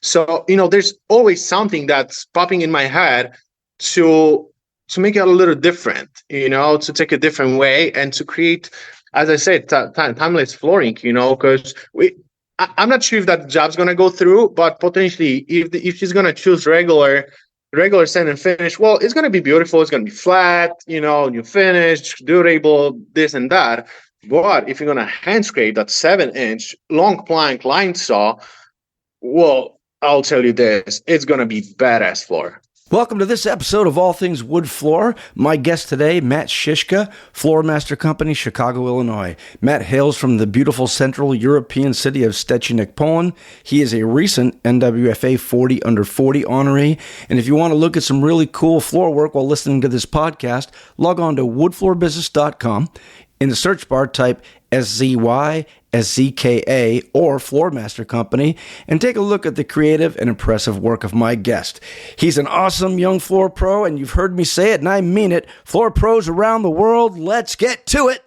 So, there's always something that's popping in my head to make it a little different, to take a different way and to create, as I said, timeless flooring, because I'm not sure if that job's gonna go through, but potentially, if she's gonna choose regular sand and finish, well, it's gonna be beautiful. It's gonna be flat, new finish, durable, this and that. But if you're gonna hand scrape that 7-inch long plank line saw, well, I'll tell you this: it's gonna be badass floor. Welcome to this episode of All Things Wood Floor. My guest today, Matt Szyszka, Floor Master Company, Chicago, Illinois. Matt hails from the beautiful Central European city of Szczecinek, Poland. He is a recent NWFA 40 Under 40 honoree. And if you want to look at some really cool floor work while listening to this podcast, log on to woodfloorbusiness.com. In the search bar, type SZY, SZKA, or Floor Master Company, and take a look at the creative and impressive work of my guest. He's an awesome young floor pro, and you've heard me say it, and I mean it. Floor pros around the world, let's get to it!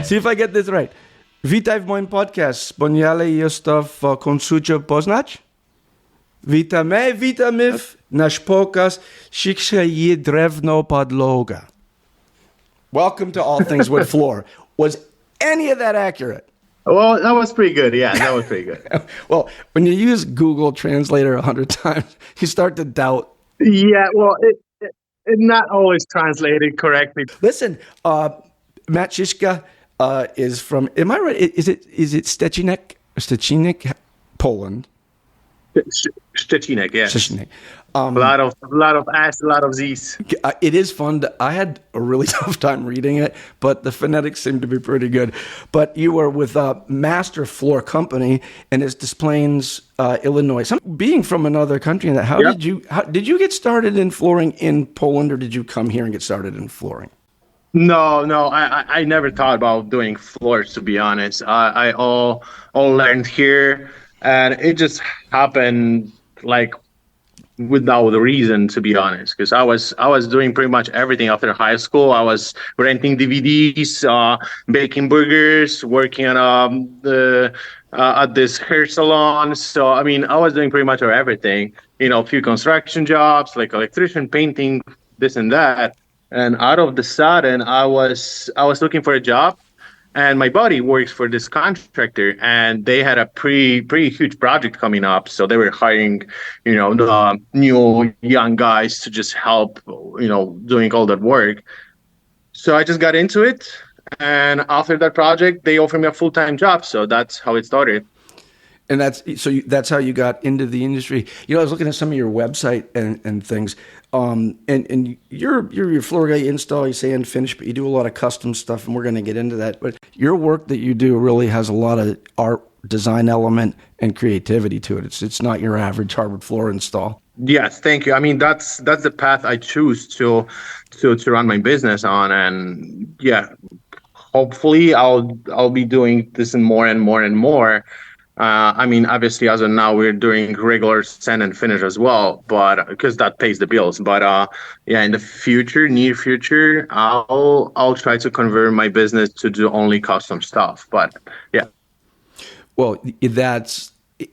See if I get this right. Witaj w moim podcast. Wspaniale jest to w końcu poznać. Witamy w nasz podcast Szyszka i drewno podłoga. Welcome to All Things Wood Floor. Was any of that accurate? Well, that was pretty good. Yeah, that was pretty good. Well, when you use Google Translator 100 times, you start to doubt. Yeah, well, it not always translated correctly. Listen, Matt Szyszka is from, am I right? Is it Szczecinek, Poland? Szczecinek, yeah. Szczecinek. A lot of A's, a lot of Z's. It is fun. I had a really tough time reading it, but the phonetics seem to be pretty good. But you were with Master Floor Company, and it's Des Plaines, Illinois. Being from another country, how did you get started in flooring in Poland, or did you come here and get started in flooring? No, I never thought about doing floors, to be honest. I all learned here, and it just happened like without a reason, to be honest. Because I was doing pretty much everything after high school. I was renting DVDs, baking burgers, working on at this hair salon. So I mean, I was doing pretty much everything. A few construction jobs, like electrician, painting, this and that. And out of the sudden, I was looking for a job, and my buddy works for this contractor, and they had a pretty huge project coming up. So they were hiring, the new young guys to just help, doing all that work. So I just got into it, and after that project, they offered me a full-time job. So that's how it started. And that's how you got into the industry. I was looking at some of your website and things. And you're your floor guy, you install, you sand, finish, but you do a lot of custom stuff, and we're going to get into that. But your work that you do really has a lot of art, design element, and creativity to it. It's not your average hardwood floor install. Yes, thank you. I mean, that's the path I choose to run my business on, and yeah, hopefully I'll be doing this and more and more and more. I mean, obviously, as of now, we're doing regular sand and finish as well, but because that pays the bills. But yeah, in the near future, I'll try to convert my business to do only custom stuff. But yeah. Well,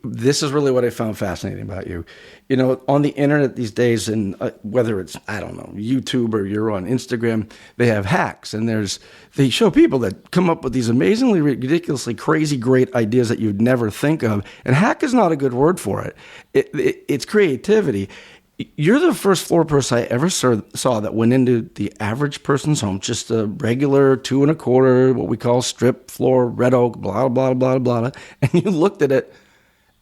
this is really what I found fascinating about you. On the internet these days, and whether it's, I don't know, YouTube or you're on Instagram, they have hacks, and they show people that come up with these amazingly, ridiculously crazy, great ideas that you'd never think of. And hack is not a good word for it. It's creativity. You're the first floor person I ever saw that went into the average person's home, just a regular 2 1/4, what we call strip floor, red oak, blah, blah, blah, blah. And you looked at it,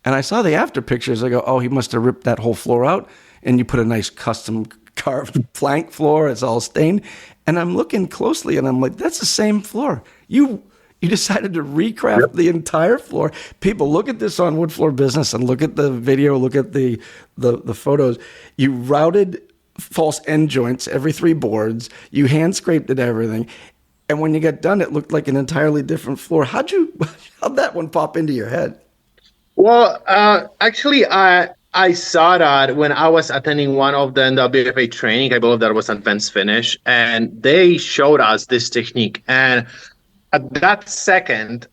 and I saw the after pictures. I go, oh, he must have ripped that whole floor out, and you put a nice custom carved plank floor. It's all stained. And I'm looking closely, and I'm like, that's the same floor. You decided to recraft the entire floor. People, look at this on Wood Floor Business and look at the video, look at the photos. You routed false end joints every 3 boards. You hand scraped it, everything. And when you got done, it looked like an entirely different floor. How'd that one pop into your head? Well, actually, I saw that when I was attending one of the NWFA training. I believe that was advanced finish, and they showed us this technique. And at that second,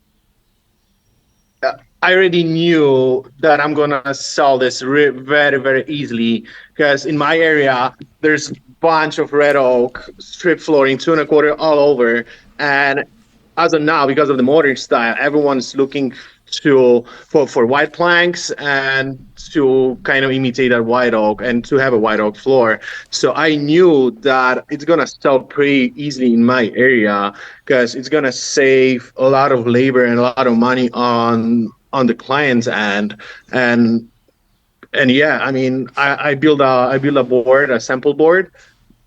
I already knew that I'm gonna sell this very, very easily because in my area there's a bunch of red oak strip flooring, 2 1/4 all over, and as of now, because of the modern style, everyone's looking to for white planks and to kind of imitate that white oak and to have a white oak floor. So I knew that it's gonna sell pretty easily in my area because it's gonna save a lot of labor and a lot of money on the client's end. And yeah, I mean, I build a board, a sample board,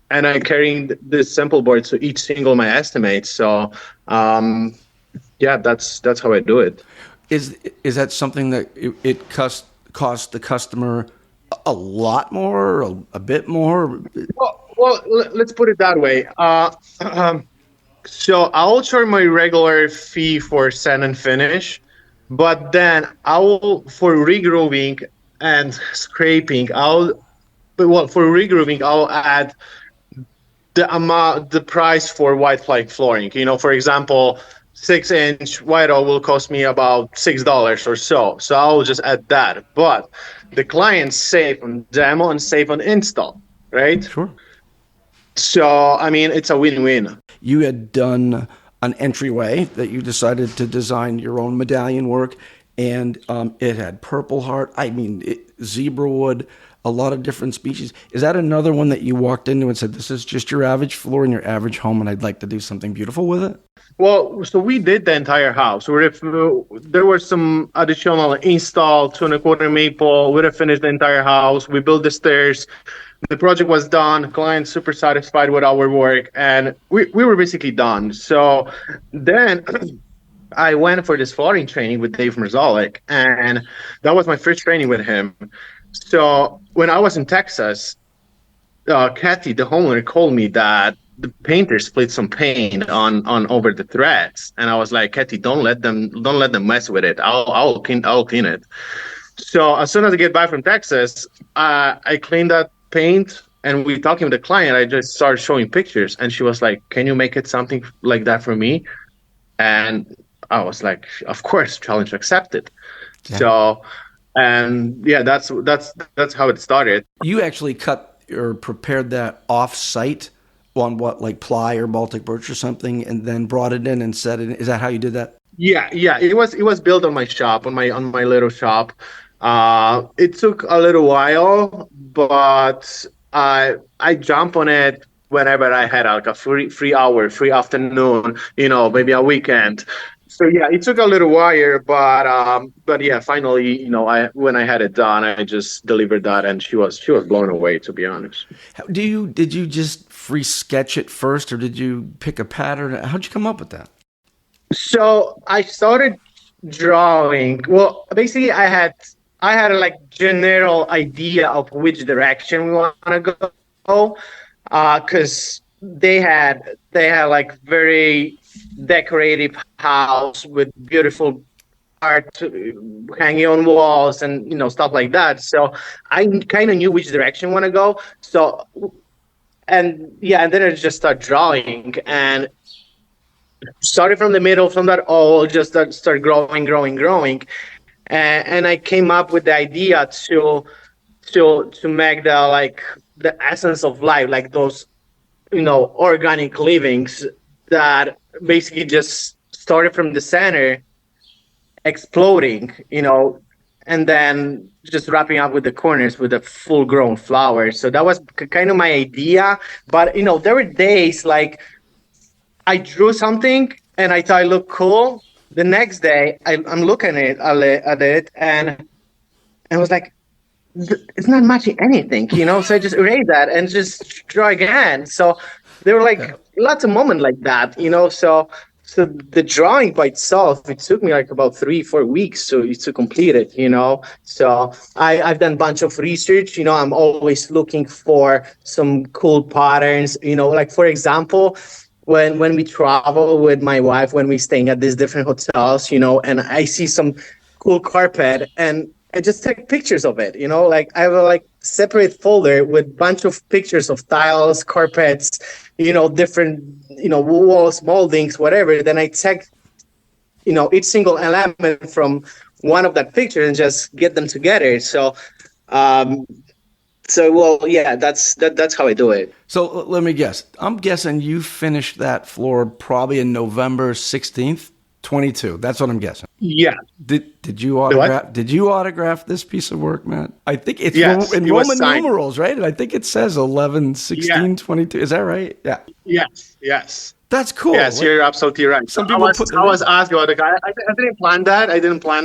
and I carrying this sample board to each single of my estimates. So yeah, that's how I do it. Is that something that it cost the customer a lot more, or a bit more? Well, let's put it that way. So I'll charge my regular fee for sand and finish, but then I will for regrooving and scraping. For regrooving, I'll add the price for white ply flooring. For example, 6-inch white oak will cost me about $6 or so. So I'll just add that. But the clients save on demo and save on install, right? Sure. So I mean, it's a win-win. You had done an entryway that you decided to design your own medallion work, and it had Purple Heart. I mean, zebra wood, a lot of different species. Is that another one that you walked into and said, this is just your average floor in your average home, and I'd like to do something beautiful with it? Well, so we did the entire house. There were some additional install, 2 1/4 maple. We have finished the entire house. We built the stairs. The project was done. Client super satisfied with our work, and we were basically done. So then I went for this flooring training with Dave Merzalek, and that was my first training with him. So when I was in Texas, Kathy, the homeowner, called me that the painter split some paint on over the threads, and I was like, Kathy, don't let them mess with it. I'll clean it. So as soon as I get back from Texas, I cleaned that paint, and we talking with the client. I just started showing pictures, and she was like, "Can you make it something like that for me?" And I was like, "Of course, challenge accepted." Yeah. So, and yeah, that's how it started. You actually cut or prepared that off-site on what, like ply or Baltic birch or something, and then brought it in and set it. Is that how you did that? Yeah. It was built on my shop, on my little shop. It took a little while, but I jump on it whenever I had like a free hour, free afternoon, maybe a weekend. So yeah, it took a little while, but yeah, finally, when I had it done, I just delivered that, and she was blown away, to be honest. Did you just free sketch it first, or did you pick a pattern? How'd you come up with that? So I started drawing. Well, basically, I had a like general idea of which direction we want to go, because they had like very decorative house with beautiful art hanging on walls and stuff like that. So I kind of knew which direction I want to go. So and then I just start drawing and started from the middle, from that all just start growing. And I came up with the idea to make the essence of life, like those organic livings that basically just started from the center, exploding, and then just wrapping up with the corners with a full-grown flower. So that was kind of my idea. But there were days like I drew something and I thought it looked cool. The next day, I'm looking at it, and I was like, it's not matching anything, So I just erased that and just draw again. So there were like lots of moments like that, So the drawing by itself, it took me like about 3-4 weeks to complete it, So I've done a bunch of research. I'm always looking for some cool patterns. Like for example, when we travel with my wife, when we staying at these different hotels, and I see some cool carpet, and I just take pictures of it. Like I have a like separate folder with bunch of pictures of tiles, carpets, different, walls, moldings, whatever. Then I take, each single element from one of that picture and just get them together. Um, well, yeah, that's how I do it. So let me guess. I'm guessing you finished that floor probably in November 16th, 22. That's what I'm guessing. Yeah. Did you The what? autograph? Did you autograph this piece of work, Matt? I think it's Yes, in it was Roman signed. numerals, right? And I think it says 11, Yeah. 16, 22. Is that right? Yeah. Yes. That's cool. Yes, you're absolutely right. Some So people put them I in. was asked about the guy. I didn't plan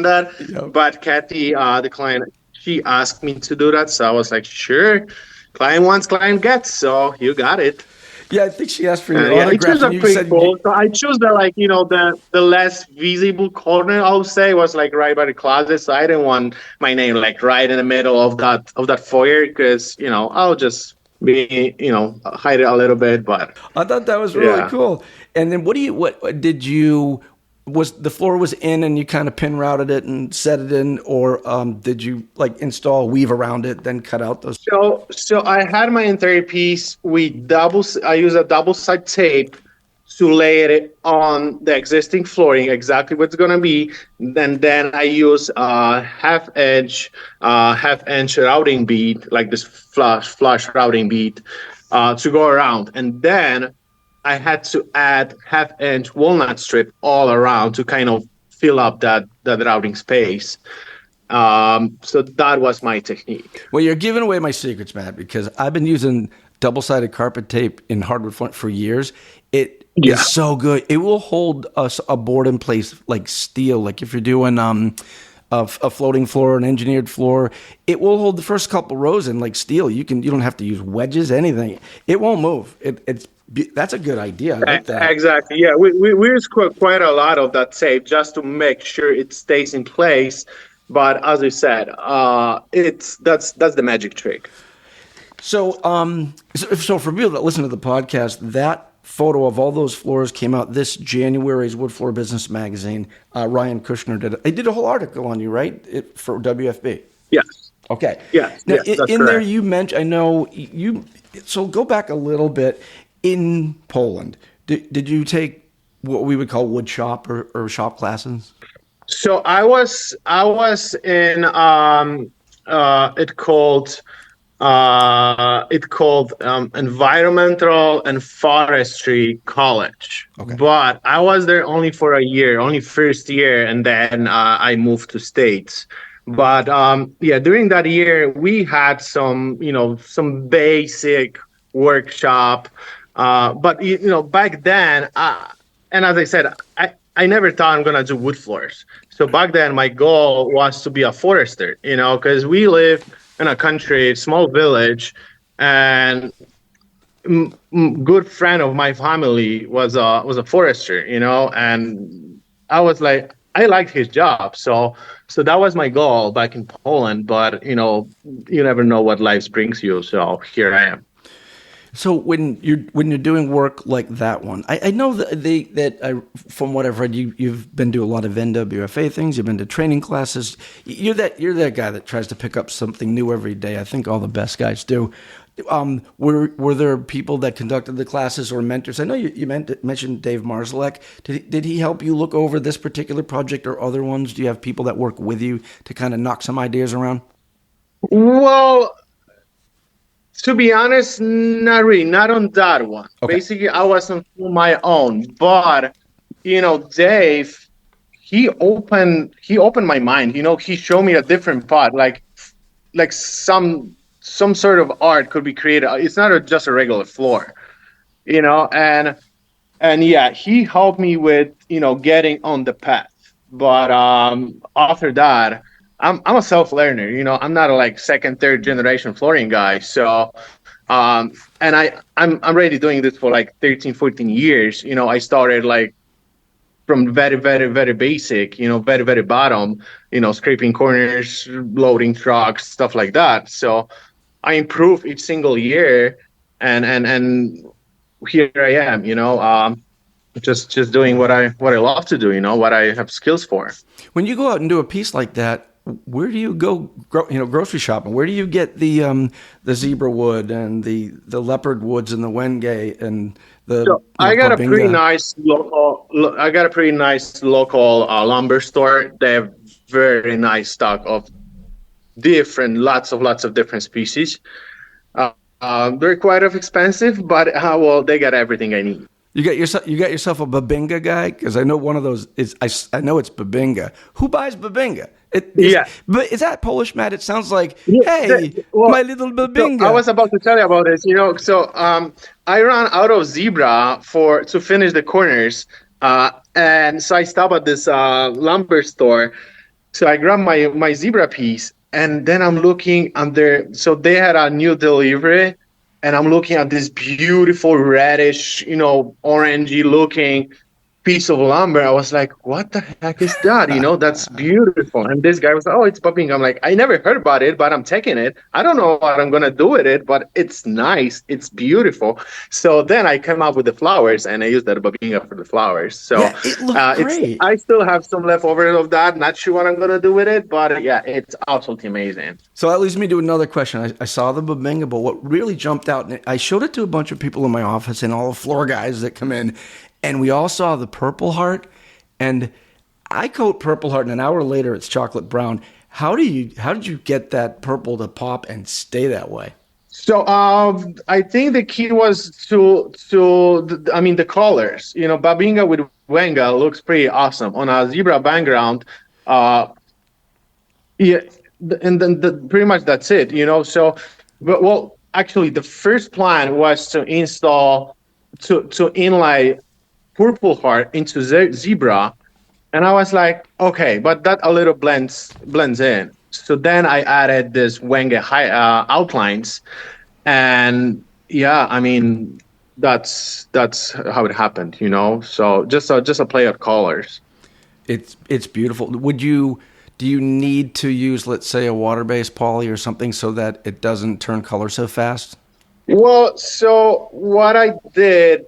that. Yeah. But Kathy, the client, she asked me to do that. So I was like, sure. Client wants, client gets. So you got it. Yeah, I think she asked for your Yeah, it autograph, was a and you pretty said cool. So I chose the like, the less visible corner. I would say was like right by the closet. So I didn't want my name like right in the middle of that foyer because I'll just be hide it a little bit. But I thought that was really yeah. cool. And then what did you, was the floor was in and you kind of pin routed it and set it in, or did you like install weave around it, then cut out those? So I had my entire piece. I use a double side tape to lay it on the existing flooring, exactly what's gonna be. Then I use half inch routing bead, like this flush routing bead, to go around. And then I had to add half-inch walnut strip all around to kind of fill up that routing space. So that was my technique. Well, you're giving away my secrets, Matt, because I've been using double-sided carpet tape in hardwood flooring for years. It Yeah. is so good. It will hold a board in place like steel. Like if you're doing a floating floor, an engineered floor, it will hold the first couple rows in like steel. You don't have to use wedges, anything. It won't move. That's a good idea. I like that. Exactly. Yeah, we use quite a lot of that tape just to make sure it stays in place. But as you said, that's the magic trick. So for people that listen to the podcast, that photo of all those floors came out this January's Wood Floor Business Magazine. Ryan Kushner did it. They did a whole article on you, right? For WFB. Yes. Okay. Yes. Now, Yes. That's in correct. there, you mentioned. I know you. So go back a little bit. In Poland, did you take what we would call wood shop or shop classes? So I was in it called environmental and forestry college. Okay. But I was there only for a year, only first year, and then I moved to States. But yeah, during that year we had some basic workshop. But back then, and as I said, I never thought I'm gonna do wood floors. So back then, my goal was to be a forester. Because we live in a country, small village, and good friend of my family was a forester. And I was like, I liked his job, so that was my goal back in Poland. But you never know what life brings you. So here I am. So when you're doing work like that one, I know from what I've read, you've been to a lot of NWFA things. You've been to training classes. You're that guy that tries to pick up something new every day. I think all the best guys do. Were there people that conducted the classes or mentors? I know you mentioned Dave Marszalek. Did he help you look over this particular project or other ones? Do you have people that work with you to kind of knock some ideas around? Well, to be honest, not really, not on that one. Okay. Basically, I was on my own. But Dave, he opened my mind. He showed me a different path, like some sort of art could be created. It's not just a regular floor, and yeah, he helped me with getting on the path. But after that, I'm a self learner. I'm not a like second, third generation flooring guy. So, and I'm already doing this for like 13, 14 years. I started like from very, very, very basic. Very, very bottom. Scraping corners, loading trucks, stuff like that. So I improve each single year, and here I am. Just doing what I love to do. What I have skills for. When you go out and do a piece like that, where do you go, grocery shopping? Where do you get the zebra wood and the leopard woods and the wenge and the So I got a pretty babinga? nice local. I got a pretty nice local lumber store. They have very nice stock of lots of different species. They're quite expensive, but well, they got everything I need. You got yourself a babinga guy, because I know one of those is I know it's babinga. Who buys babinga? Yeah. But is that Polish, Matt? It sounds like, Yeah, hey, well, my little so babinga. I was about to tell you about this. So I ran out of zebra to finish the corners, and so I stopped at this lumber store. So I grabbed my zebra piece, and then I'm looking under. So they had a new delivery, and I'm looking at this beautiful reddish, orangey looking piece of lumber. I was like, what the heck is that? That's beautiful. And this guy was like, oh, it's popping. I'm like, I never heard about it, but I'm taking it. I don't know what I'm going to do with it, but it's nice. It's beautiful. So then I came up with the flowers, and I used that babinga for the flowers. So Yeah, it looked great. I still have some leftovers of that. Not sure what I'm going to do with it, but yeah, it's absolutely amazing. So that leads me to another question. I saw the babinga, but what really jumped out, and I showed it to a bunch of people in my office and all the floor guys that come in, and we all saw the Purple Heart, and I coat Purple Heart, and an hour later it's chocolate brown. How did you get that purple to pop and stay that way? So I think the key was the colors. Babinga with Wenga looks pretty awesome on a zebra background. Yeah, and then pretty much that's it. So, but well, actually, the first plan was to install to inlay Purple Heart into zebra, and I was like, okay, but that a little blends in. So then I added this Wenge outlines, and yeah, I mean that's how it happened, So just a play of colors. It's beautiful. Do you need to use, let's say, a water-based poly or something so that it doesn't turn color so fast? Well, so what I did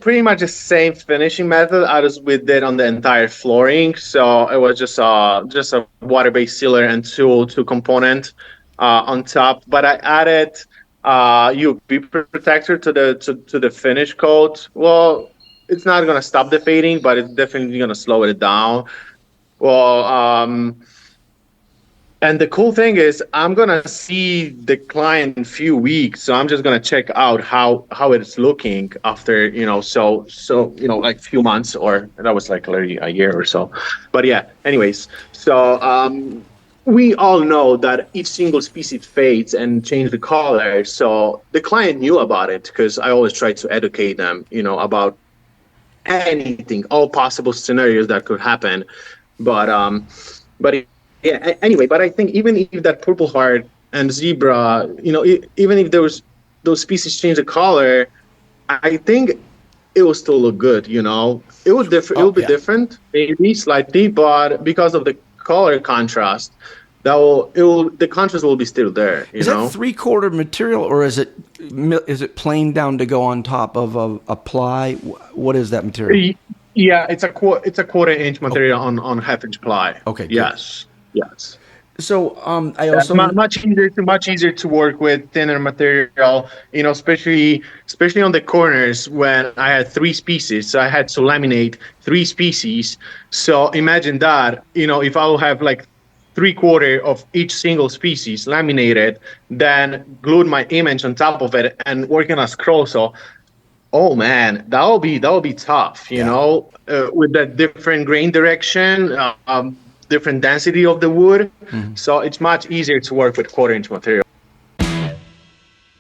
pretty much the same finishing method as we did on the entire flooring. So it was just a water-based sealer and two component on top. But I added UV protector to the finish coat. Well, it's not gonna stop the fading, but it's definitely gonna slow it down. Well, and the cool thing is I'm going to see the client in a few weeks. So I'm just going to check out how it's looking after, like a few months, or that was like already a year or so. But yeah, anyways. So we all know that each single species fades and change the color. So the client knew about it because I always try to educate them, about anything, all possible scenarios that could happen. But yeah, anyway, but I think even if that Purple Heart and zebra, even if those species change the color, I think it will still look good. It will it will be different, maybe slightly, but because of the color contrast, the contrast will be still there. Is that 3/4 material, or is it plain down to go on top of a ply? What is that material? Yeah, it's a quarter-inch material on half-inch ply. Okay. Good. Yes. So I also much easier to work with thinner material. Especially on the corners when I had 3 species, so I had to laminate 3 species. So imagine that. If I will have like 3/4 of each single species laminated, then glued my image on top of it and working a scroll. So, oh man, that will be tough. With that different grain direction. Different density of the wood, so it's much easier to work with quarter-inch material.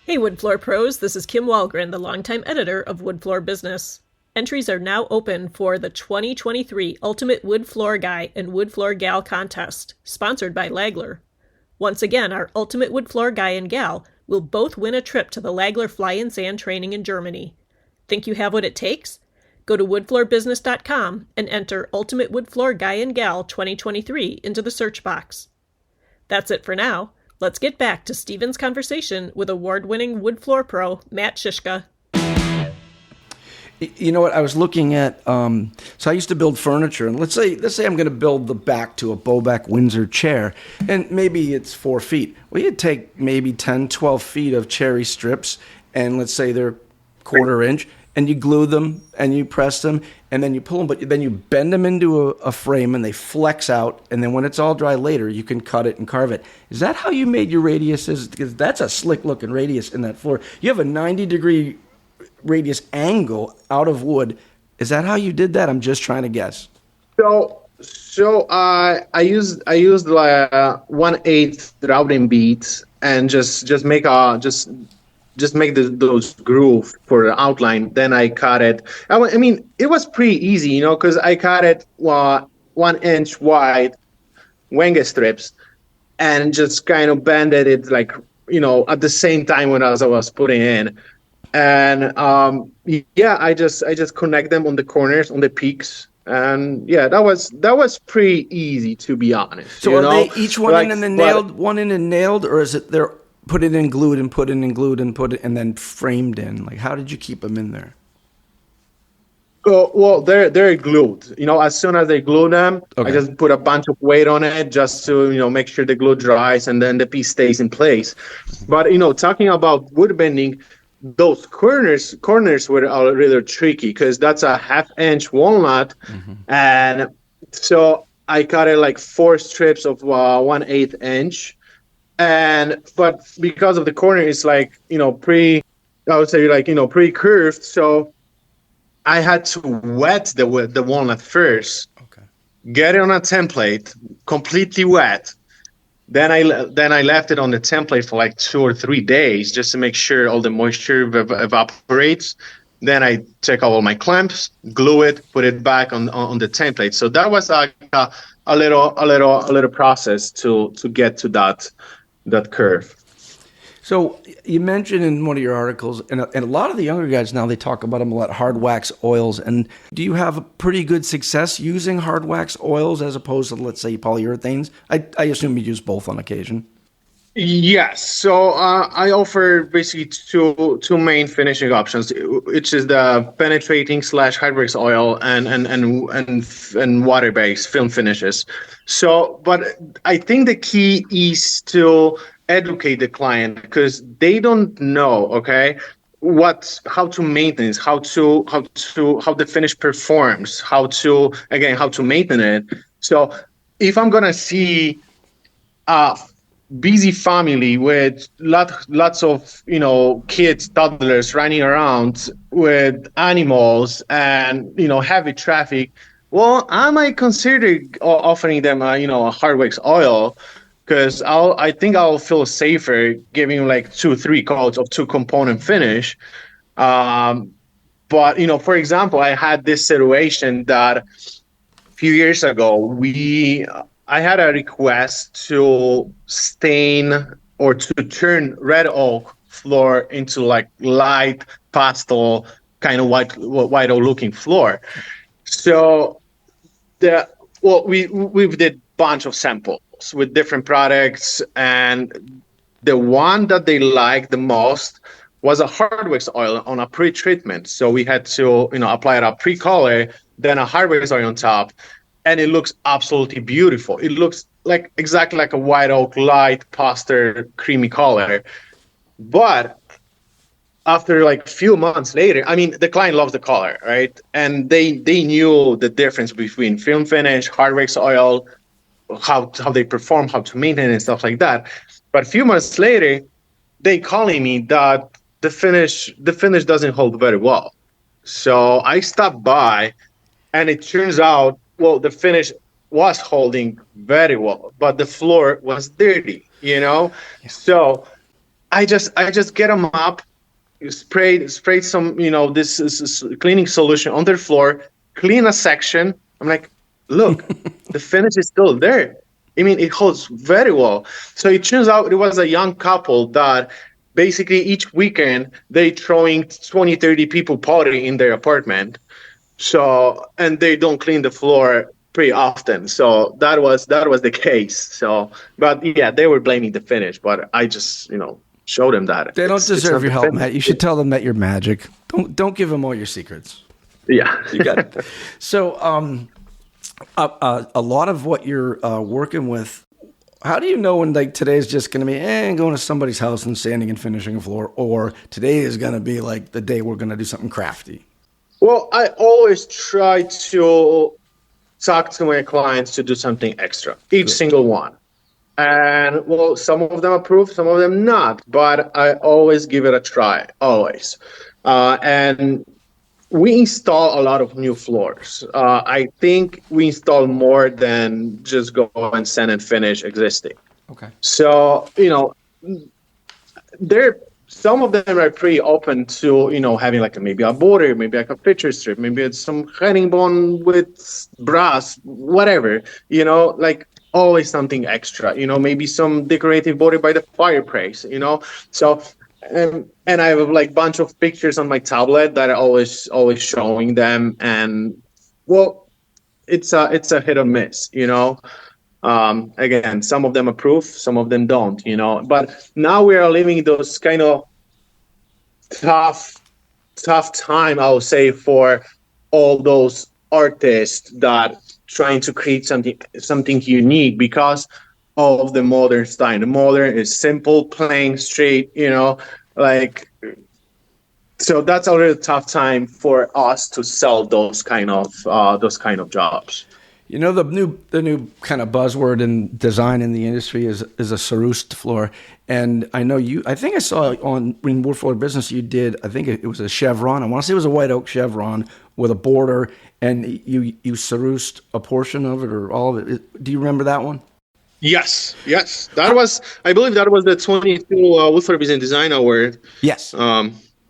Hey Wood Floor Pros, this is Kim Walgren, the longtime editor of Wood Floor Business. Entries are now open for the 2023 Ultimate Wood Floor Guy and Wood Floor Gal contest, sponsored by Lagler. Once again, our Ultimate Wood Floor Guy and Gal will both win a trip to the Lagler Fly and Sand training in Germany. Think you have what it takes? Go to woodfloorbusiness.com and enter Ultimate Wood Floor Guy and Gal 2023 into the search box. That's it for now. Let's get back to Steven's conversation with award-winning wood floor pro Matt Szyszka. You know what? I was looking at. So I used to build furniture, and let's say I'm going to build the back to a Bowback Windsor chair, and maybe it's 4 feet. Well, you'd take maybe 10, 12 feet of cherry strips, and let's say they're 1/4 inch, and you glue them and you press them, and then you pull them, but then you bend them into a frame, and they flex out, and then when it's all dry later, you can cut it and carve it. Is that how you made your radiuses? Because that's a slick looking radius in that floor. You have a 90-degree radius angle out of wood. Is that how you did that? I'm just trying to guess. I used like 1/8 routing beads and just make those groove for the outline. Then I cut it. I mean, it was pretty easy, because I cut it 1 inch wide Wenge strips and just kind of bended it like, at the same time when I was putting in. And I just connect them on the corners, on the peaks. And yeah, that was pretty easy, to be honest. So are they each one in and then nailed, or is it they're put it in glued and put it in glued and put it and then framed in? Like, how did you keep them in there? Well, they're glued. As soon as they glue them, okay. I just put a bunch of weight on it just to make sure the glue dries and then the piece stays in place. But talking about wood bending, those corners were really tricky because that's a 1/2 inch walnut, and so I cut it like 4 strips of 1/8 inch, but because of the corner, it's like pretty curved, so I had to wet the walnut first, get it on a template, completely wet. Then I left it on the template for like 2 or 3 days just to make sure all the moisture evaporates. Then I take out all my clamps, glue it, put it back on the template. So that was like a little process to get to that curve. So you mentioned in one of your articles, and a lot of the younger guys now, they talk about them a lot, hard wax oils. And do you have a pretty good success using hard wax oils as opposed to, let's say, polyurethanes? I assume you use both on occasion. Yes. So I offer basically two main finishing options, which is the penetrating / hard wax oil and water-based film finishes. So, but I think the key is to educate the client because they don't know, how to maintain, how the finish performs, how to maintain it. So if I'm gonna see a busy family with lots of kids, toddlers running around with animals and heavy traffic, well, I might consider offering them a hard wax oil. Because I think I'll feel safer giving like 2-3 coats of 2-component finish. But for example, I had this situation that a few years ago I had a request to stain or to turn red oak floor into like light pastel kind of white oak looking floor. So we did bunch of samples with different products, and the one that they liked the most was a hard wax oil on a pre-treatment. So we had to apply a pre-color, then a hard wax oil on top, and it looks absolutely beautiful. It looks like exactly like a white oak light pastel creamy color. But after like few months later, I mean, the client loves the color, right? And they knew the difference between film finish, hard wax oil, how they perform, how to maintain and stuff like that. But a few months later, they calling me that the finish doesn't hold very well. So I stopped by, and it turns out, well, the finish was holding very well, but the floor was dirty, Yeah. So I just get them up, sprayed some, this is cleaning solution on their floor, clean a section. I'm like, look, the finish is still there. I mean, it holds very well. So it turns out it was a young couple that basically each weekend they throwing 20, 30 people party in their apartment. So, and they don't clean the floor pretty often. So that was the case. So, but yeah, they were blaming the finish, but I just, show them that They don't it's deserve not your the help, finish. Matt. You should tell them that you're magic. Don't give them all your secrets. Yeah, You got it. So, a lot of what you're working with, how do you know when like today is just going to be going to somebody's house and sanding and finishing a floor, or today is going to be like the day we're going to do something crafty? Well, I always try to talk to my clients to do something extra, each single one. And well, some of them approve, some of them not, but I always give it a try, always. And we install a lot of new floors. I think we install more than just go and sand and finish existing. Okay. So, there some of them are pretty open to having like maybe a border, maybe like a picture strip, maybe it's some herringbone with brass, whatever, like always something extra, maybe some decorative border by the fireplace, so and I have like bunch of pictures on my tablet that are always showing them, and well, it's a hit or miss, again, some of them approve, some of them don't, but now we are living those kind of tough time, I would say, for all those artists that trying to create something unique because of the modern style. The modern is simple, plain, straight, like, so that's a really tough time for us to sell those kind of jobs. The new kind of buzzword in design in the industry is a Szyszka floor, and I know I think I saw in Wood Floor Business you did. I think it was a chevron. I want to say it was a white oak chevron with a border, and you Szyszka a portion of it or all of it. Do you remember that one? Yes. That was, I believe, that was the 22 Wood Floor Business Design Award. Yes.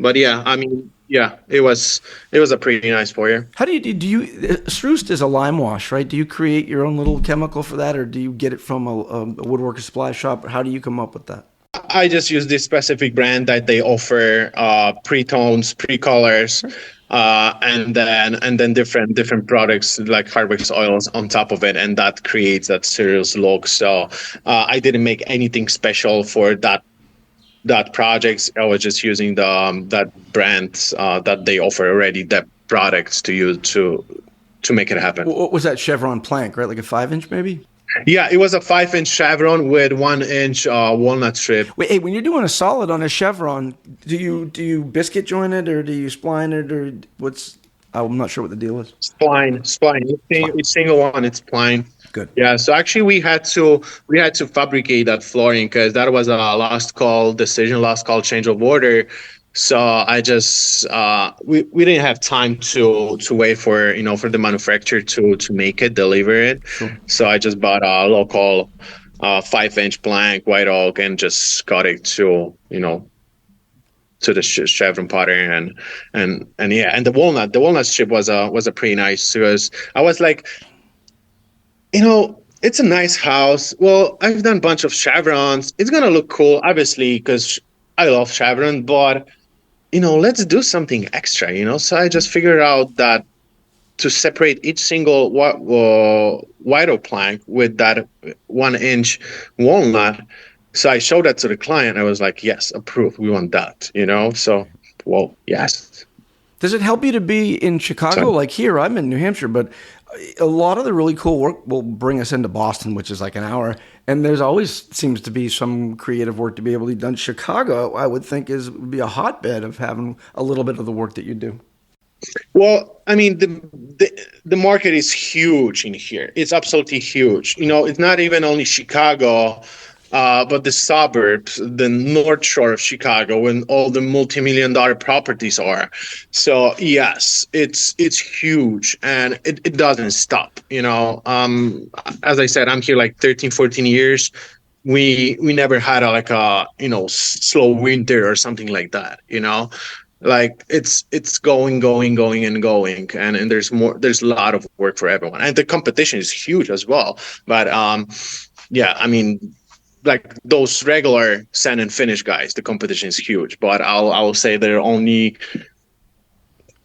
But yeah, I mean, yeah, it was a pretty nice foyer. How do you Szyszka is a lime wash, right? Do you create your own little chemical for that, or do you get it from a woodworker supply shop? How do you come up with that? I just use this specific brand that they offer pre-tones, pre-colors, and then different products like Harvest oils on top of it, and that creates that serious look. So I didn't make anything special for that project. I was just using that brand that they offer already, that products to use to make it happen. What was that chevron plank, right? Like a 5-inch maybe? Yeah, it was a 5-inch chevron with 1-inch walnut strip. Wait, hey, when you're doing a solid on a chevron, do you biscuit joint it or do you spline it or what's? I'm not sure what the deal is. Spline. Each single one, it's spline. Good. Yeah. So actually, we had to fabricate that flooring because that was a last call change of order. So I just we didn't have time to wait for for the manufacturer to make it, deliver it. Sure. So I just bought a local 5-inch plank, white oak, and just cut it to to the chevron pattern, and the walnut strip was a pretty nice, because I was like, it's a nice house. Well, I've done a bunch of chevrons. It's gonna look cool, obviously, because I love chevron, but let's do something extra, So I just figured out that to separate each single white oak plank with that 1-inch walnut. So I showed that to the client. I was like, yes, approved. We want that, So, well, yes. Does it help you to be in Chicago? Like here, I'm in New Hampshire, but a lot of the really cool work will bring us into Boston, which is like an hour. And there's always seems to be some creative work to be able to be done. Chicago, I would think, would be a hotbed of having a little bit of the work that you do. Well, I mean, the market is huge in here. It's absolutely huge. It's not even only Chicago, but the suburbs, the North Shore of Chicago, when all the multi-million-dollar properties are. So yes, it's huge, and it doesn't stop. As I said, I'm here like 13, 14 years. We never had a slow winter or something like that. Like it's going and going, and there's a lot of work for everyone, and the competition is huge as well. But yeah, I mean, like those regular sand and finish guys, the competition is huge. But I'll say they're only,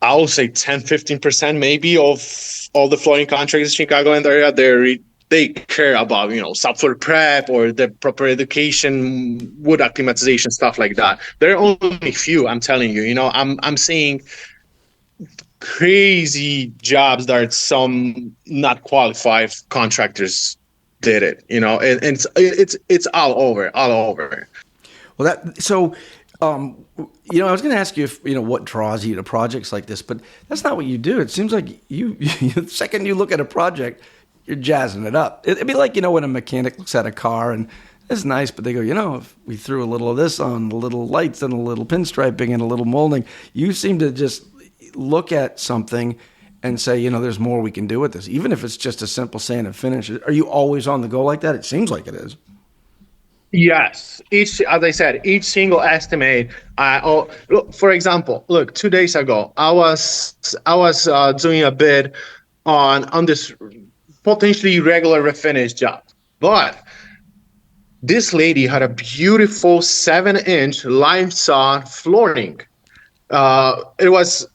I'll say 10-15% maybe of all the flooring contractors in Chicago and area. they care about, subfloor prep or the proper education, wood acclimatization, stuff like that. There are only few, I'm telling you. I'm seeing crazy jobs that some not qualified contractors did it, and it's all over. Well, I was going to ask you if, what draws you to projects like this, but that's not what you do. It seems like the second you look at a project, you're jazzing it up. It'd be like, when a mechanic looks at a car and it's nice, but they go, if we threw a little of this on, a little lights and a little pinstriping and a little molding, you seem to just look at something and say, there's more we can do with this, even if it's just a simple sand and finish. Are you always on the go like that? It seems like it is. Yes, as I said, each single estimate. Look, for example, 2 days ago, I was doing a bid on this potentially regular refinish job, but this lady had a beautiful 7-inch lime saw flooring. It was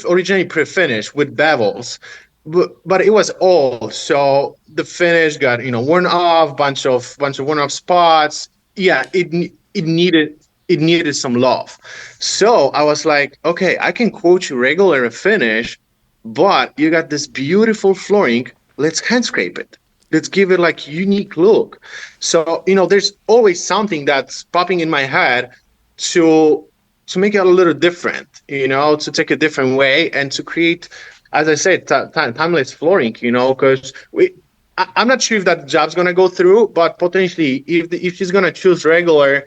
originally pre-finished with bevels, but it was old, so the finish got worn off, bunch of worn off spots. Yeah, it needed some love. So I was like, okay, I can quote you regular finish, but you got this beautiful flooring. Let's hand scrape it. Let's give it like unique look. So there's always something that's popping in my head to make it a little different. To take a different way and to create, as I said, timeless flooring, because I'm not sure if that job's going to go through, but potentially if she's going to choose regular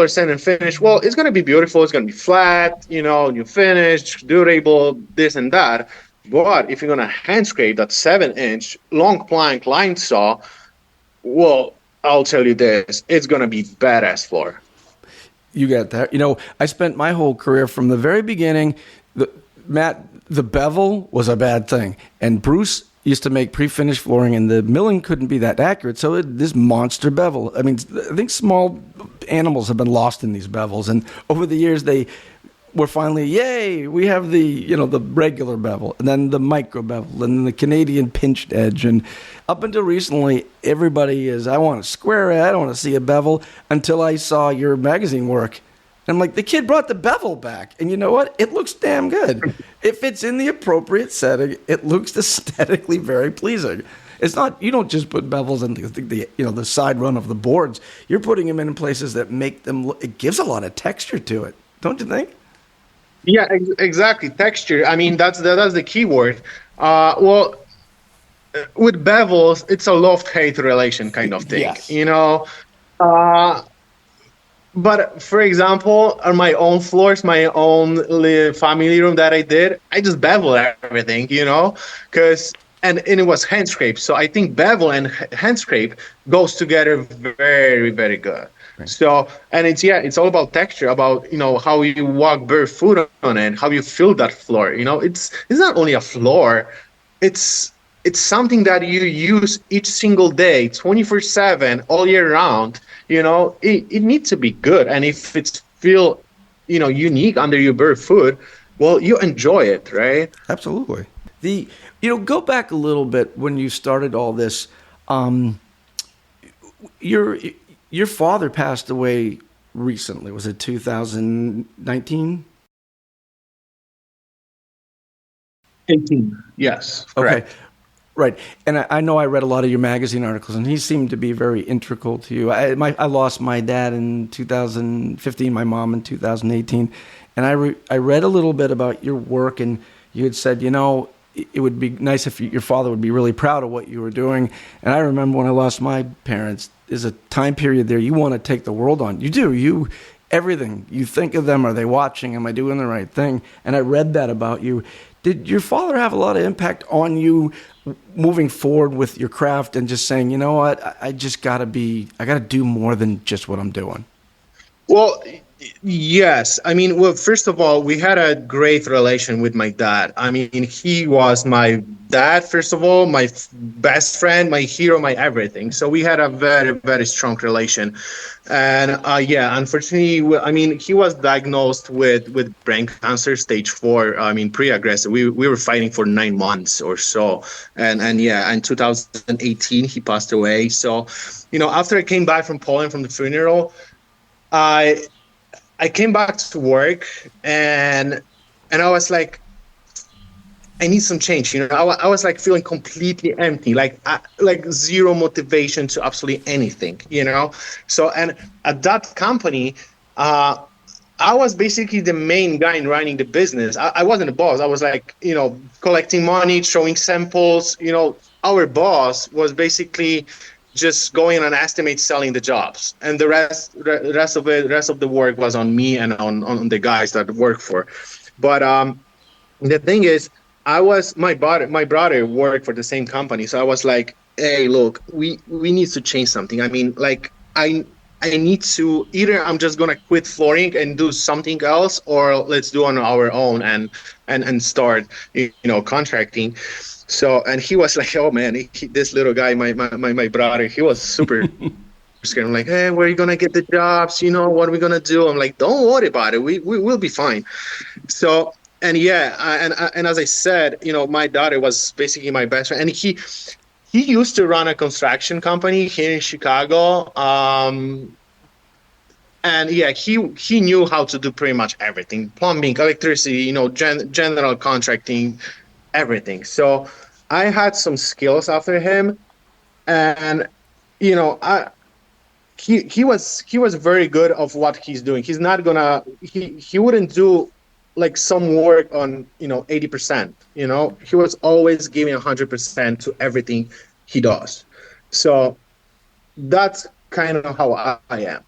sand and finish, well, it's going to be beautiful. It's going to be flat, new finish, durable, this and that. But if you're going to hand scrape that 7-inch long plank line saw, well, I'll tell you this, it's going to be badass floor. You got that. I spent my whole career from the very beginning, the bevel was a bad thing. And Bruce used to make pre-finished flooring, and the milling couldn't be that accurate. So this monster bevel. I mean, I think small animals have been lost in these bevels. And over the years, they were finally, yay, we have the regular bevel, and then the micro bevel, and then the Canadian pinched edge. And up until recently, everybody is, I want a square edge, I don't want to see a bevel, until I saw your magazine work. And I'm like, the kid brought the bevel back. And you know what? It looks damn good. If it's in the appropriate setting, it looks aesthetically very pleasing. It's not, you don't just put bevels in the side run of the boards. You're putting them in places that make them look, it gives a lot of texture to it. Don't you think? Yeah, exactly. Texture. I mean, that's the key word. Well, with bevels, it's a love-hate relation kind of thing. Yes. But for example, on my own floors, my own family room that I did, I just bevel everything, and it was hand scrape. So I think bevel and hand scrape goes together very, very good. Right. So, and it's all about texture, about, how you walk barefoot on it, how you feel that floor. It's not only a floor, it's something that you use each single day, 24/7, all year round. It needs to be good. And if it's feel, unique under your barefoot, well, you enjoy it, right? Absolutely. Go back a little bit when you started all this. Your father passed away recently. Was it 2019? 18. Yes. Correct. Okay. Right. And I know I read a lot of your magazine articles, and he seemed to be very integral to you. I lost my dad in 2015, my mom in 2018. And I read a little bit about your work, and you had said, it would be nice if your father would be really proud of what you were doing. And I remember when I lost my parents, there's a time period there you want to take the world on. You do. Everything. You think of them. Are they watching? Am I doing the right thing? And I read that about you. Did your father have a lot of impact on you moving forward with your craft and just saying, you know what, I got to do more than just what I'm doing? Well, Yes. I mean, well, first of all, we had a great relation with my dad. I mean, he was my dad, first of all, my best friend, my hero, my everything. So we had a very, very strong relation. And yeah, unfortunately, I mean, he was diagnosed with brain cancer, stage 4. I mean, pre-aggressive. We were fighting for 9 months or so. And yeah, in 2018, he passed away. So, after I came back from Poland from the funeral, I I came back to work, and I was like, I need some change. I was like feeling completely empty, like zero motivation to absolutely anything. So, and at that company, uh, I was basically the main guy in running the business. I wasn't a boss. I was like, collecting money, showing samples. Our boss was basically just going on estimate selling the jobs, and the rest of the work was on me and on the guys that work for. But the thing is, my brother worked for the same company, so I was like, hey, look, we need to change something. I mean, like, I need to, either I'm just gonna quit flooring and do something else, or let's do on our own and start contracting. So, and he was like, oh man, this little guy, my brother, he was super scared. I'm like, hey, where are you gonna get the jobs? What are we gonna do? I'm like, don't worry about it. We will be fine. So, and yeah, and as I said, my daughter was basically my best friend, and he used to run a construction company here in Chicago. And yeah, he knew how to do pretty much everything: plumbing, electricity, general contracting, everything. So I had some skills after him, and I he was very good of what he's doing. He's not gonna he wouldn't do like some work on 80%. He was always giving 100% to everything he does. So that's kind of how I am.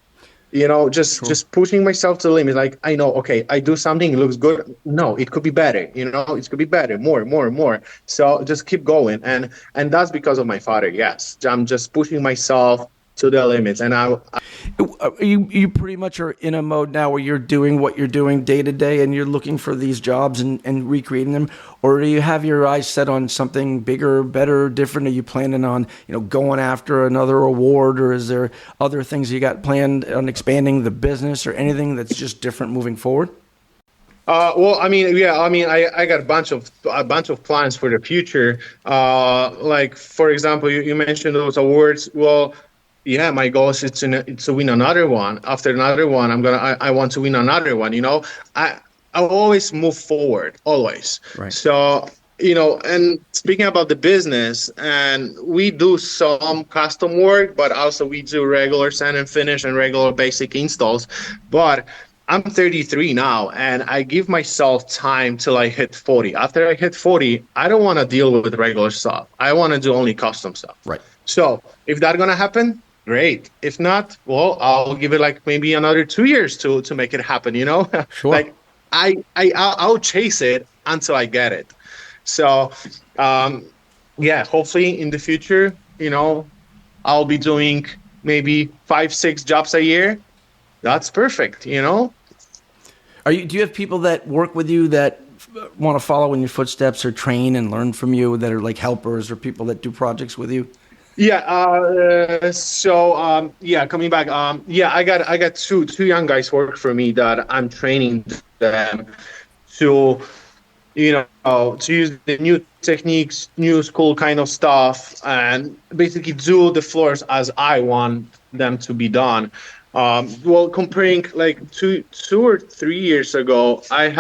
Sure. Just pushing myself to the limit. Like, I know, okay, I do something, it looks good. No, it could be better. It could be better, more. So just keep going, and that's because of my father. Yes, I'm just pushing myself to the limits, and You pretty much are in a mode now where you're doing what you're doing day to day, and you're looking for these jobs and recreating them, or do you have your eyes set on something bigger, better, different? Are you planning on going after another award, or is there other things you got planned on expanding the business, or anything that's just different moving forward? well, I mean, yeah, I mean, I got a bunch of plans for the future. Like, for example, you mentioned those awards. Well, yeah, my goal is to win another one. After another one, I want to win another one. I always move forward, always. Right. So, and speaking about the business, and we do some custom work, but also we do regular sand and finish and regular basic installs. But I'm 33 now, and I give myself time till I hit 40. After I hit 40, I don't want to deal with regular stuff. I want to do only custom stuff. Right. So if that's gonna happen, great. If not, well, I'll give it like maybe another 2 years to make it happen. Sure. Like, I'll chase it until I get it. So, yeah, hopefully in the future, I'll be doing maybe 5, 6 jobs a year. That's perfect. Do you have people that work with you that want to follow in your footsteps or train and learn from you, that are like helpers or people that do projects with you? Yeah. So, yeah, coming back. Yeah, I got two young guys work for me that I'm training them to, to use the new techniques, new school kind of stuff, and basically do the floors as I want them to be done. Well, comparing like 2 or 3 years ago, I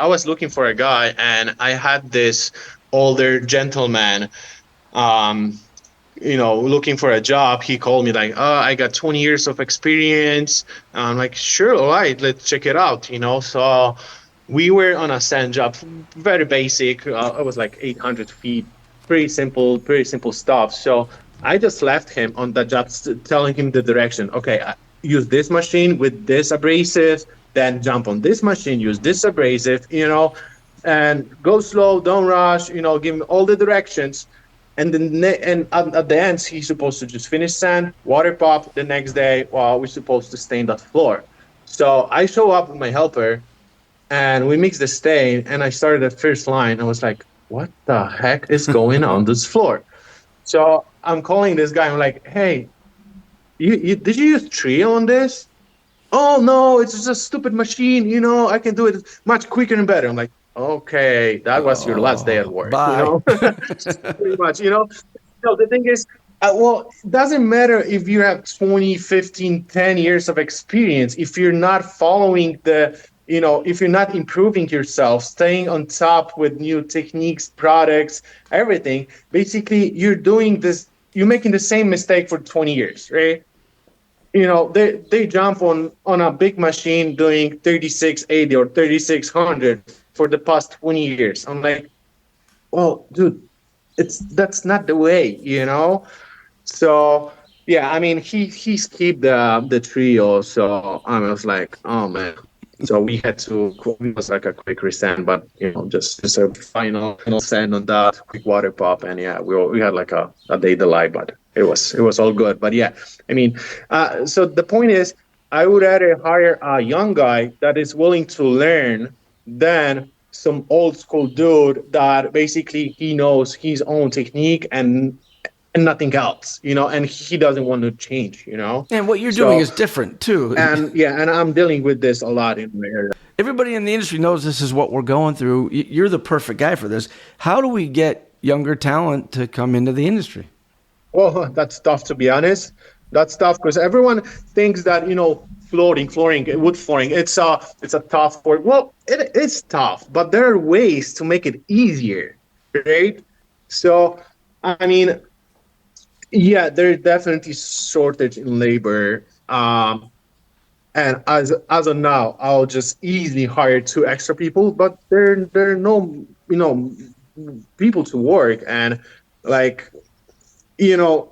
was looking for a guy, and I had this older gentleman, looking for a job. He called me like, oh, I got 20 years of experience. I'm like, sure, all right, let's check it out. So we were on a sand job, very basic. It was like 800 feet, pretty simple stuff. So I just left him on that job, telling him the direction. Okay, use this machine with this abrasive, then jump on this machine, use this abrasive, and go slow, don't rush, give him all the directions. And then at the end, he's supposed to just finish sand, water pop. The next day, well, we're supposed to stain that floor. So I show up with my helper, and we mix the stain, and I started the first line. I was like, what the heck is going on this floor? So I'm calling this guy. I'm like, hey, you did you use Trio on this? Oh no, it's just a stupid machine. I can do it much quicker and better. I'm like, okay, that was your last day at Oh, work. bye. Pretty much. No, the thing is, well, it doesn't matter if you have 20, 15, 10 years of experience. If you're not following if you're not improving yourself, staying on top with new techniques, products, everything, basically you're making the same mistake for 20 years, right? They jump on a big machine doing 3680 or 3600 for the past 20 years. I'm like, well, dude, that's not the way. So yeah, I mean, he skipped the trio, so I was like, oh man. So it was like a quick resend, but just a final send on that quick water pop, and yeah, we had like a day delay, but it was all good. But yeah, I mean, so the point is, I would rather hire a young guy that is willing to learn than some old school dude that basically he knows his own technique and nothing else, and he doesn't want to change. And what you're doing So, is different too. and yeah, and I'm dealing with this a lot in my area. Everybody in the industry knows this is what we're going through. You're the perfect guy for this. How do we get younger talent to come into the industry? Well, that's tough, to be honest. That's tough because everyone thinks that flooring, wood flooring, it's a tough work. Well, it's tough, but there are ways to make it easier, right? So, I mean, yeah, there's definitely shortage in labor. And as of now, I'll just easily hire two extra people, but there are no people to work, and like you know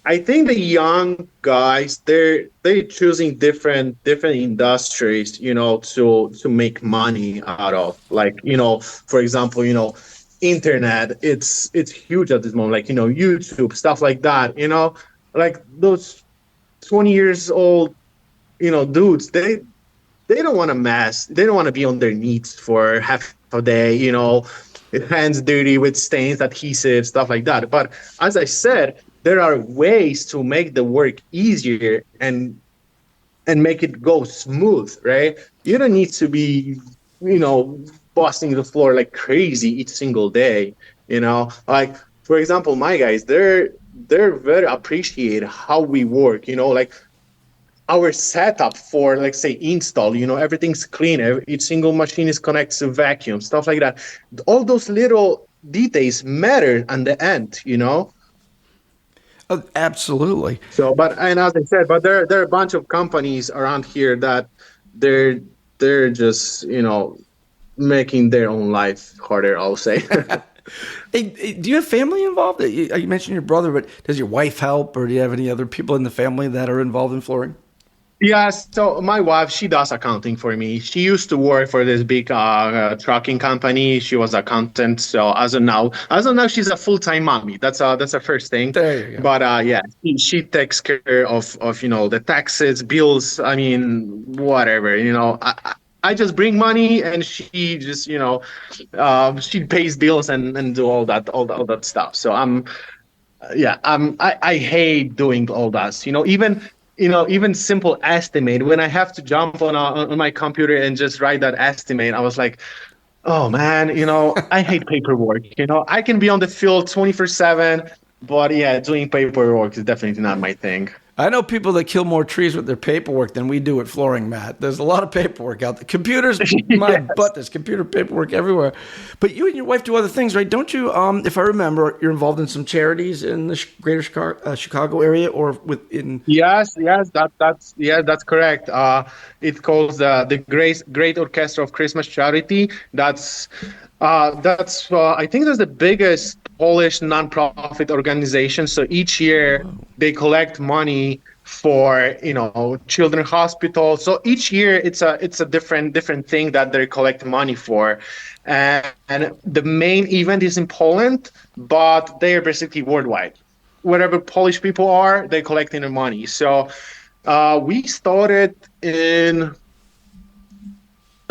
I think the young guys, they're choosing different industries, to make money out of. Like, for example, internet, it's huge at this moment. Like, YouTube, stuff like that. Like those 20 years old, dudes, they don't want to mess. They don't want to be on their knees for half a day, hands dirty with stains, adhesive, stuff like that. But as I said, there are ways to make the work easier and make it go smooth, right? You don't need to be, busting the floor like crazy each single day, Like, for example, my guys, they're very appreciate how we work, like our setup for, like, say, install, everything's clean. Each single machine is connected to vacuum, stuff like that. All those little details matter in the end. Oh, absolutely. So, and as I said, but there are a bunch of companies around here that they're just making their own life harder, I'll say. Hey, do you have family involved? You mentioned your brother, but does your wife help, or do you have any other people in the family that are involved in flooring? Yeah, so my wife, she does accounting for me. She used to work for this big trucking company. She was accountant. So as of now, she's a full-time mommy. That's a first thing. There you go. But yeah, she takes care of the taxes, bills. I mean, whatever. I just bring money, and she just she pays bills and do all that stuff. So I hate doing all that. Even simple estimate, when I have to jump on my computer and just write that estimate, I was like, oh man, I hate paperwork. I can be on the field 24/7, but yeah, doing paperwork is definitely not my thing. I know people that kill more trees with their paperwork than we do at flooring, Matt. There's a lot of paperwork out there. Computers, my butt, there's computer paperwork everywhere. But you and your wife do other things, right? Don't you, if I remember, you're involved in some charities in the greater Chicago area, or within... Yes, that's correct. It calls the Great Orchestra of Christmas Charity. That's I think that's the biggest Polish nonprofit organization. So each year they collect money for children's hospitals. So each year it's a different thing that they're collecting money for, and the main event is in Poland, but they are basically worldwide. Wherever Polish people are, they're collecting the money. So we started in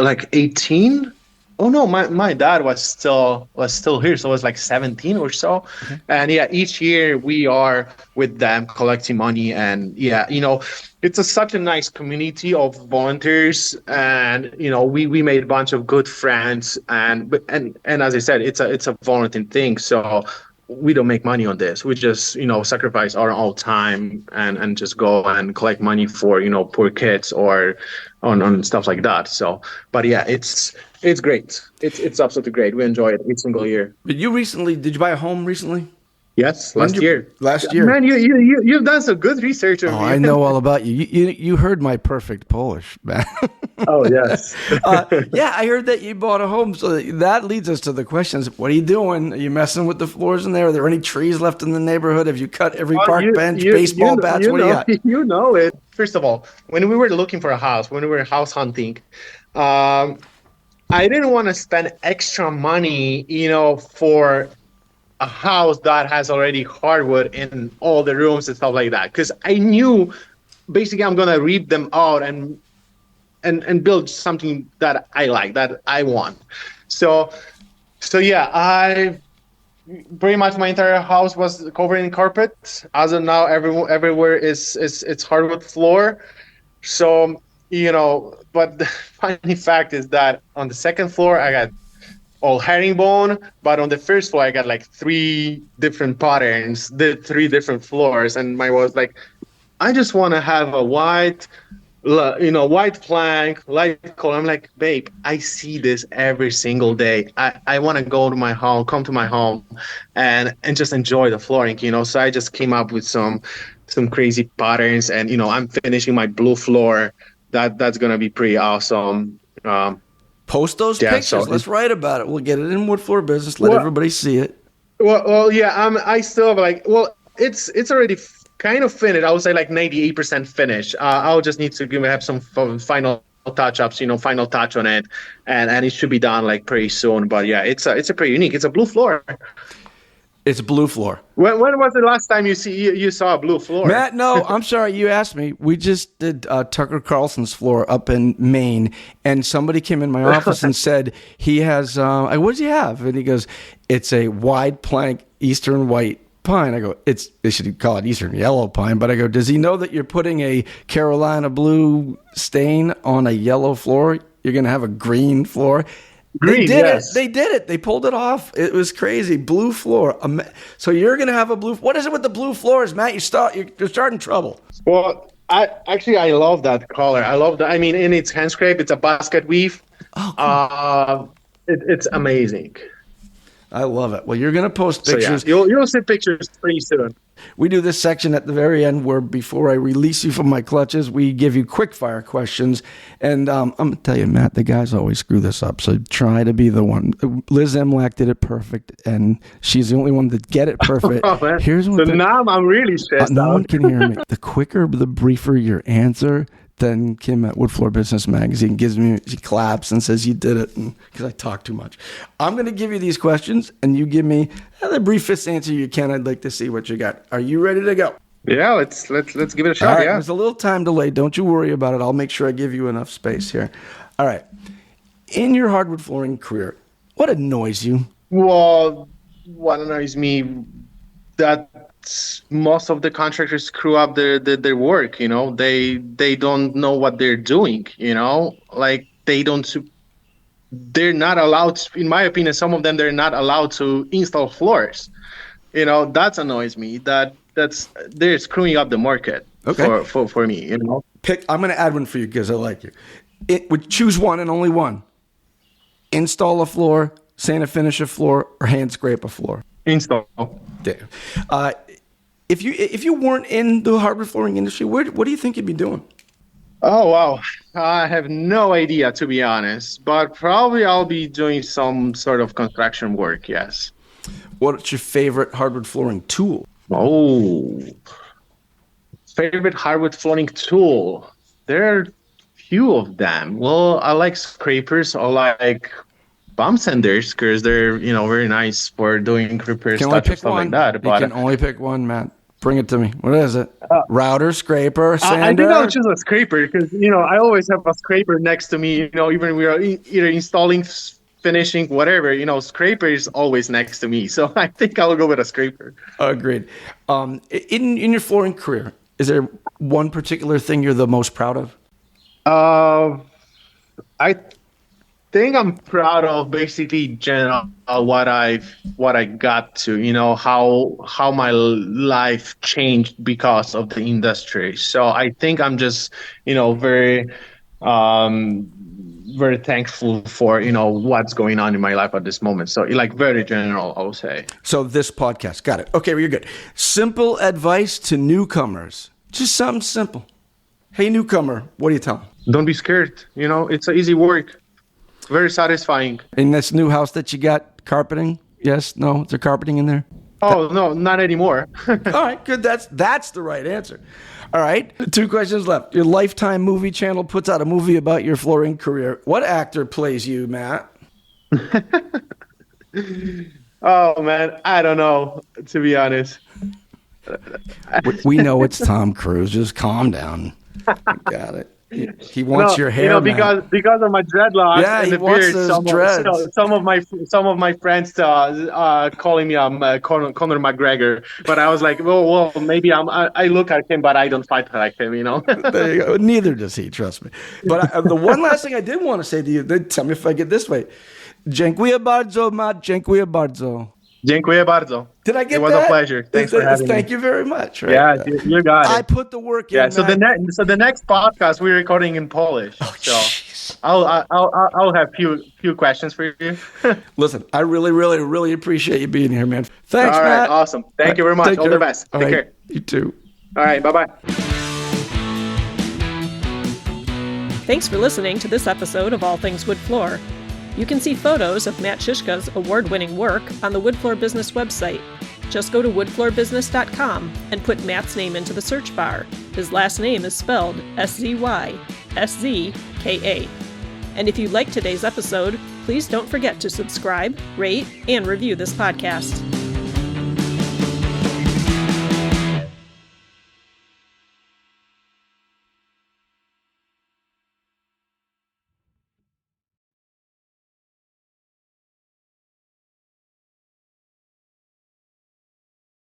like 18. Oh no, my dad was still here, so it was like 17 or so. Okay. And yeah, each year we are with them collecting money, and yeah, it's such a nice community of volunteers, and we made a bunch of good friends, and as I said, it's a volunteer thing, so we don't make money on this. We just sacrifice our own time and just go and collect money for poor kids or on stuff like that. So, but yeah, it's great. It's absolutely great. We enjoy it every single year. But did you buy a home recently? Yes, last year. Last year. Man, you've done some good research on Oh, me. I know all about you. You heard my perfect Polish, man. Oh yes. Yeah, I heard that you bought a home. So that leads us to the questions. What are you doing? Are you messing with the floors in there? Are there any trees left in the neighborhood? Have you cut every park bench, baseball bats? What do you got? You know it. First of all, when we were looking for a house, when we were house hunting, I didn't want to spend extra money, for a house that has already hardwood in all the rooms and stuff like that. Because I knew basically I'm gonna rip them out and build something that I like, that I want. So yeah, I pretty much my entire house was covered in carpet. As of now, everywhere is it's hardwood floor. So but the funny fact is that on the second floor I got all herringbone, but on the first floor I got like 3 different patterns, the 3 different floors, and my was like, I just want to have a white plank, light color. I'm like, babe, I see this every single day. I want to come to my home and just enjoy the flooring, So I just came up with some crazy patterns, and I'm finishing my blue floor. That's gonna be pretty awesome. Post those pictures. So Let's write about it. We'll get it in Wood Floor Business. Let everybody see it. Well, yeah. I still have it's already kind of finished. I would say like 98% finished. I'll just need to have some final touch-ups, final touch on it, and it should be done like pretty soon. But yeah, it's a pretty unique. It's a blue floor. It's a blue floor. When was the last time you saw a blue floor? Matt, no, I'm sorry. You asked me. We just did Tucker Carlson's floor up in Maine, and somebody came in my office and said he has. What does he have? And he goes, "It's a wide plank Eastern white pine." I go, they should call it Eastern yellow pine. But I go, does he know that you're putting a Carolina blue stain on a yellow floor? You're going to have a green floor. Green, they did yes. it. They did it. They pulled it off. It was crazy. Blue floor. So you're going to have a blue. What is it with the blue floors, Matt? You're starting trouble. Well, I love that color. I love that. I mean, in its hand scrape, it's a basket weave. Oh, cool. It's amazing. I love it. Well, you're going to post pictures. So yeah, you'll see pictures pretty soon. We do this section at the very end where before I release you from my clutches, we give you quick fire questions. And I'm going to tell you, Matt, the guys always screw this up. So try to be the one. Liz Emlack did it perfect, and she's the only one that get it perfect. Oh, Here's so now I'm really stressed no out. one can hear me. The quicker, the briefer your answer, then Kim at Wood Floor Business Magazine she claps and says you did it because I talk too much. I'm going to give you these questions and you give me the briefest answer you can. I'd like to see what you got. Are you ready to go? Yeah, let's give it a shot. All right, yeah. There's a little time delay. Don't you worry about it. I'll make sure I give you enough space here. All right. In your hardwood flooring career, what annoys you? Well, what annoys me that most of the contractors screw up their work. They don't know what they're doing. Like they're not allowed to, in my opinion, some of them, they're not allowed to install floors. That annoys me. They're screwing up the market. Okay. For me. I'm going to add one for you because I like you. Would choose one and only one. Install a floor, sand and finish a floor, or hand scrape a floor. Install. Damn. If you weren't in the hardwood flooring industry, what do you think you'd be doing? Oh, wow. I have no idea, to be honest. But probably I'll be doing some sort of construction work, yes. What's your favorite hardwood flooring tool? Oh, favorite hardwood flooring tool? There are few of them. Well, I like scrapers. I like bump sanders because they're very nice for doing repairs, stuff like that. You can only pick one, Matt. Bring it to me. What is it? Router, scraper, sander? I think I'll choose a scraper because, I always have a scraper next to me, even we are either installing, finishing, whatever, scraper is always next to me. So I think I'll go with a scraper. Agreed. In your flooring career, is there one particular thing you're the most proud of? I think I'm proud of basically general what I got to, how my life changed because of the industry. So I think I'm just, very very thankful for, what's going on in my life at this moment. So like very general, I would say. So this podcast, got it. Okay, well, you're good. Simple advice to newcomers. Just something simple. Hey, newcomer, what do you tell them? Don't be scared. It's an easy work. Very satisfying. In this new house that you got, carpeting? Yes? No? Is there carpeting in there? Oh, no, not anymore. All right, good. That's the right answer. All right, 2 questions left. Your Lifetime movie channel puts out a movie about your flooring career. What actor plays you, Matt? Oh, man, I don't know, to be honest. We know it's Tom Cruise. Just calm down. Got it. He wants your hair, because of my dreadlocks and the beard. Some of my friends calling me Conor McGregor, but I was like, well, maybe I look like him, but I don't fight like him, There you go. Neither does he. Trust me. But the one last thing I did want to say to you, tell me if I get this right. Dziękuję bardzo, Matt. Dziękuję bardzo. Dziękuję bardzo. Did I get that? It was a pleasure. Thanks for having me. Thank you very much. Right? Yeah, you got it. I put the work in. Yeah. So the next podcast we're recording in Polish. Oh, so geez. I'll have few questions for you. Listen, I really, really, really appreciate you being here, man. Thanks, All right, Matt. awesome. Thank you very much. All the best. All Take right. care. You too. All right. Bye-bye. Thanks for listening to this episode of All Things Wood Floor. You can see photos of Matt Szyszka's award-winning work on the Wood Floor Business website. Just go to woodfloorbusiness.com and put Matt's name into the search bar. His last name is spelled SZYSZKA. And if you liked today's episode, please don't forget to subscribe, rate, and review this podcast.